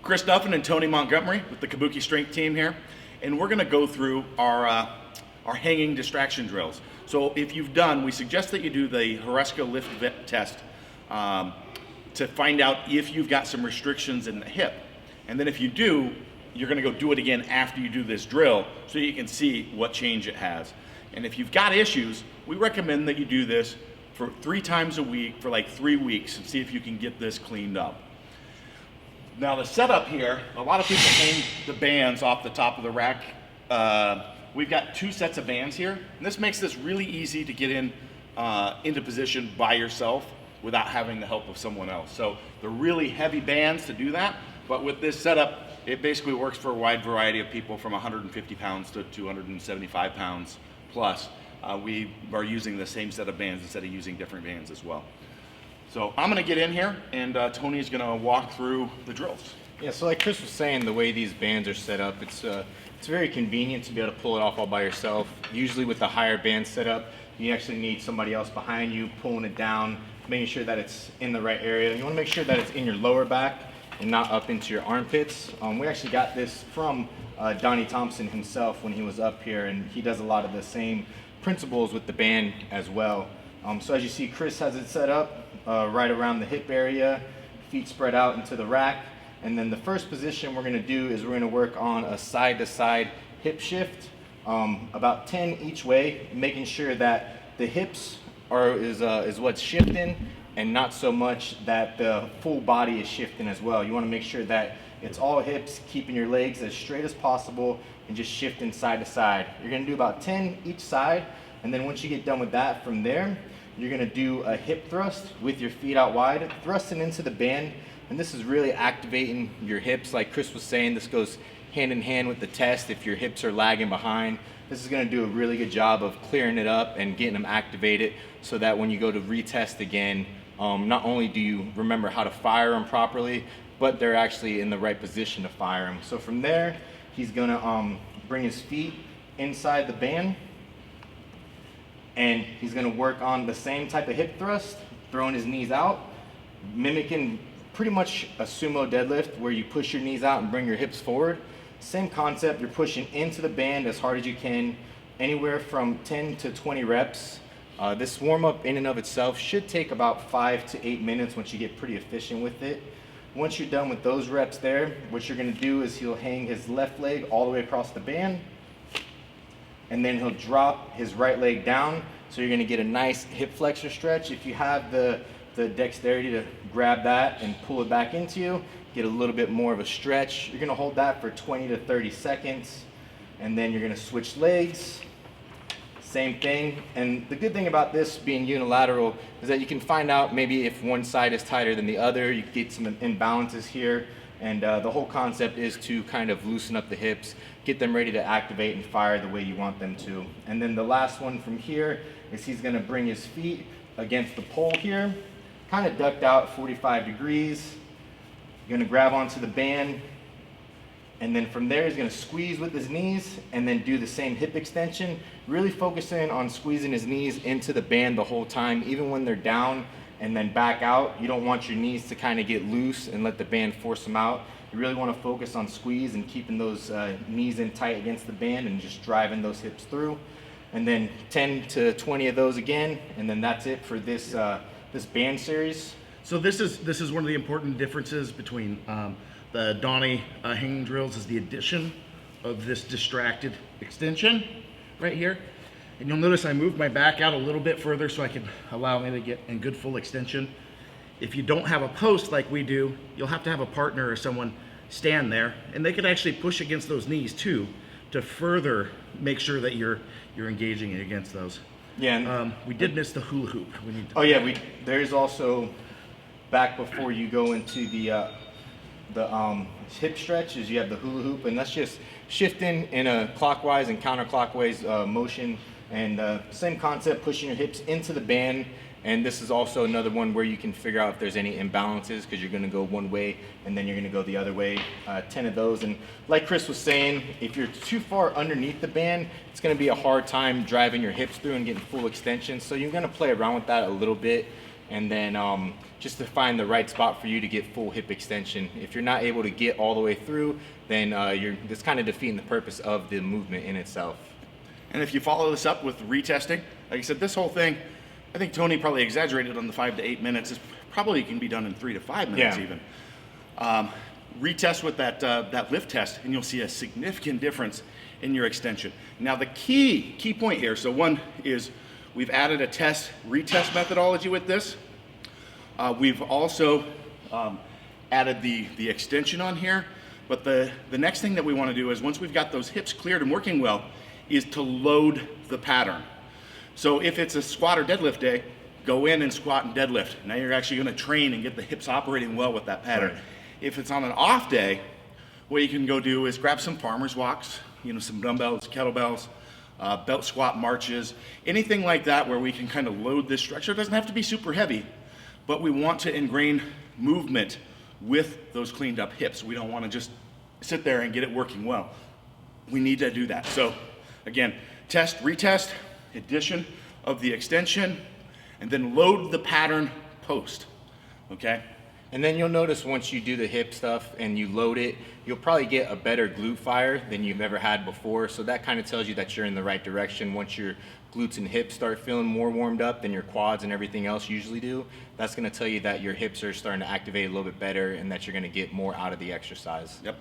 Chris Duffin and Tony Montgomery with the Kabuki Strength team here, and we're going to go through our hanging distraction drills. So if you've done, we suggest that you do the Horesca lift test to find out if you've got some restrictions in the hip. And then if you do, you're going to go do it again after you do this drill so you can see what change it has. And if you've got issues, we recommend that you do this for 3 times a week for like 3 weeks and see if you can get this cleaned up. Now the setup here, a lot of people hang the bands off the top of the rack. We've got 2 sets of bands here, and this makes this really easy to get into position by yourself without having the help of someone else. So they're really heavy bands to do that, but with this setup, it basically works for a wide variety of people from 150 pounds to 275 pounds plus. We are using the same set of bands instead of using different bands as well. So I'm gonna get in here and Tony's gonna walk through the drills. Yeah, so like Chris was saying, the way these bands are set up, it's very convenient to be able to pull it off all by yourself. Usually with the higher band setup, you actually need somebody else behind you pulling it down, making sure that it's in the right area. You wanna make sure that it's in your lower back and not up into your armpits. We actually got this from Donnie Thompson himself when he was up here, and he does a lot of the same principles with the band as well. So as you see, Chris has it set up right around the hip area, feet spread out into the rack. And then the first position we're gonna do is we're gonna work on a side-to-side hip shift, about 10 each way, making sure that the hips is what's shifting and not so much that the full body is shifting as well. You wanna make sure that it's all hips, keeping your legs as straight as possible and just shifting side to side. You're gonna do about 10 each side, and then once you get done with that, from there, you're gonna do a hip thrust with your feet out wide, thrusting into the band, and this is really activating your hips. Like Chris was saying, this goes hand in hand with the test. If your hips are lagging behind, this is gonna do a really good job of clearing it up and getting them activated so that when you go to retest again, not only do you remember how to fire them properly, but they're actually in the right position to fire them. So from there, he's gonna bring his feet inside the band, and he's gonna work on the same type of hip thrust, throwing his knees out, mimicking pretty much a sumo deadlift where you push your knees out and bring your hips forward. Same concept, you're pushing into the band as hard as you can, anywhere from 10 to 20 reps. This warm-up in and of itself should take about 5 to 8 minutes once you get pretty efficient with it. Once you're done with those reps there, what you're gonna do is he'll hang his left leg all the way across the band, and then he'll drop his right leg down. So you're gonna get a nice hip flexor stretch. If you have the dexterity to grab that and pull it back into you, get a little bit more of a stretch. You're gonna hold that for 20 to 30 seconds, and then you're gonna switch legs. Same thing, and the good thing about this being unilateral is that you can find out maybe if one side is tighter than the other. You get some imbalances here, and the whole concept is to kind of loosen up the hips, get them ready to activate and fire the way you want them to. And then the last one from here is he's gonna bring his feet against the pole here, kind of ducked out 45 degrees. You're gonna grab onto the band, and then from there, he's gonna squeeze with his knees and then do the same hip extension, really focusing on squeezing his knees into the band the whole time, even when they're down and then back out. You don't want your knees to kind of get loose and let the band force them out. You really wanna focus on squeeze and keeping those knees in tight against the band and just driving those hips through. And then 10 to 20 of those again, and then that's it for this, this band series. So this is one of the important differences between the Donnie hanging drills is the addition of this distracted extension right here. And you'll notice I moved my back out a little bit further so I can allow me to get in good full extension. If you don't have a post like we do, you'll have to have a partner or someone stand there, and they can actually push against those knees too to further make sure that you're engaging against those. Yeah. We did miss the hula hoop. We need to there's also back before you go into the hip stretches, you have the hula hoop, and that's just shifting in a clockwise and counterclockwise motion, and same concept, pushing your hips into the band. And this is also another one where you can figure out if there's any imbalances, because you're going to go one way and then you're going to go the other way. 10 of those, and like Chris was saying, if you're too far underneath the band, it's going to be a hard time driving your hips through and getting full extension. So you're going to play around with that a little bit. and then just to find the right spot for you to get full hip extension. If you're not able to get all the way through, then you're just kind of defeating the purpose of the movement in itself. And if you follow this up with retesting, like I said, this whole thing, I think Tony probably exaggerated on the 5 to 8 minutes. It probably can be done in 3 to 5 minutes even. Retest with that lift test, and you'll see a significant difference in your extension. Now the key point here, so one is we've added a retest methodology with this. We've also added the extension on here, but the next thing that we want to do is once we've got those hips cleared and working well, is to load the pattern. So if it's a squat or deadlift day, go in and squat and deadlift. Now you're actually going to train and get the hips operating well with that pattern. Right. If it's on an off day, what you can go do is grab some farmer's walks, some dumbbells, kettlebells, belt squat marches, anything like that where we can kind of load this structure. It doesn't have to be super heavy, but we want to ingrain movement with those cleaned up hips. We don't want to just sit there and get it working well. We need to do that. So again, test, retest, addition of the extension, and then load the pattern post, okay? And then you'll notice once you do the hip stuff and you load it, you'll probably get a better glute fire than you've ever had before. So that kind of tells you that you're in the right direction. Once your glutes and hips start feeling more warmed up than your quads and everything else usually do, that's going to tell you that your hips are starting to activate a little bit better and that you're going to get more out of the exercise. Yep.